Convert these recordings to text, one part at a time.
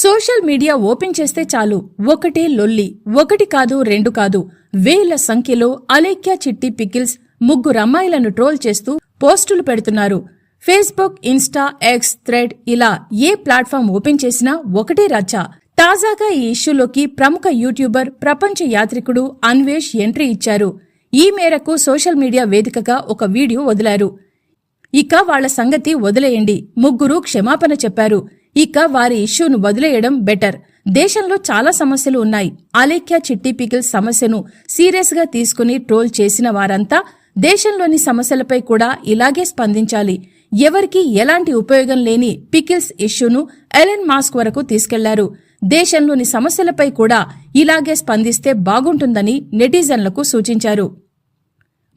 Social media open చేస్తే చాలు ఒకటే లొల్లి, ఒకటి కాదు రెండు కాదు, వేల సంఖ్యలో అలేఖ్య చిట్టి పికిల్స్ ముగ్గురు అమ్మాయిలను ట్రోల్ చేస్తూ పోస్టులు పెడుతున్నారు. ఫేస్బుక్, ఇన్స్టా, ఎక్స్, థ్రెడ్ ఇలా ఏ ప్లాట్ఫామ్ ఓపెన్ చేసినా ఒకటే రచ్చ. తాజాగా ఈ ఇష్యూలోకి ప్రముఖ యూట్యూబర్, ప్రపంచ యాత్రికుడు అన్వేష్ ఎంట్రీ ఇచ్చారు. ఈ మేరకు సోషల్ మీడియా వేదికగా ఒక వీడియో వదిలారు. ఇక వాళ్ల సంగతి వదిలేయండి, ముగ్గురు క్షమాపణ చెప్పారు. ఇక వారి ఇష్యూను వదిలేయడం బెటర్. దేశంలో చాలా సమస్యలు ఉన్నాయి. అలేఖ్య చిట్టి పికిల్స్ సమస్యను సీరియస్ గా తీసుకుని ట్రోల్ చేసిన వారంతా దేశంలోని సమస్యలపై కూడా ఇలాగే స్పందించాలి. ఎవరికీ ఎలాంటి ఉపయోగం లేని పికిల్స్ ఇష్యూను ఎలన్ మాస్క్ వరకు తీసుకెళ్లారు. దేశంలోని సమస్యలపై కూడా ఇలాగే స్పందిస్తే బాగుంటుందని నెటిజన్లకు సూచించారు.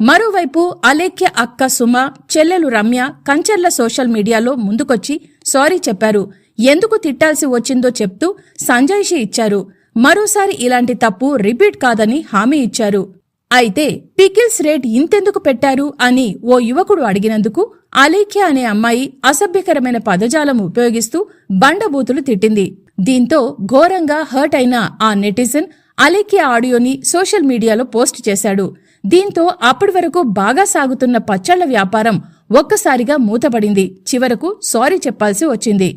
మరోవైపు అలేఖ్య అక్క సుమ, చెల్లెలు రమ్య కంచర్ల సోషల్ మీడియాలో ముందుకొచ్చి సారీ చెప్పారు. ఎందుకు తిట్టాల్సి వచ్చిందో చెప్తూ సంజాయిషీ ఇచ్చారు. మరోసారి ఇలాంటి తప్పు రిపీట్ కాదని హామీ ఇచ్చారు. అయితే పికిల్స్ రేట్ ఇంతెందుకు పెట్టారు అని ఓ యువకుడు అడిగినందుకు అలేఖ్య అనే అమ్మాయి అసభ్యకరమైన పదజాలం ఉపయోగిస్తూ బండబూతులు తిట్టింది. దీంతో ఘోరంగా హర్ట్ అయిన ఆ నెటిజన్ అలేఖ్య ఆడియోని సోషల్ మీడియాలో పోస్ట్ చేశాడు. దీంతో అప్పటి వరకు బాగా సాగుతున్న పచ్చళ్ల వ్యాపారం ఒక్కసారిగా మూతపడింది. చివరకు సారీ చెప్పాల్సి వచ్చింది.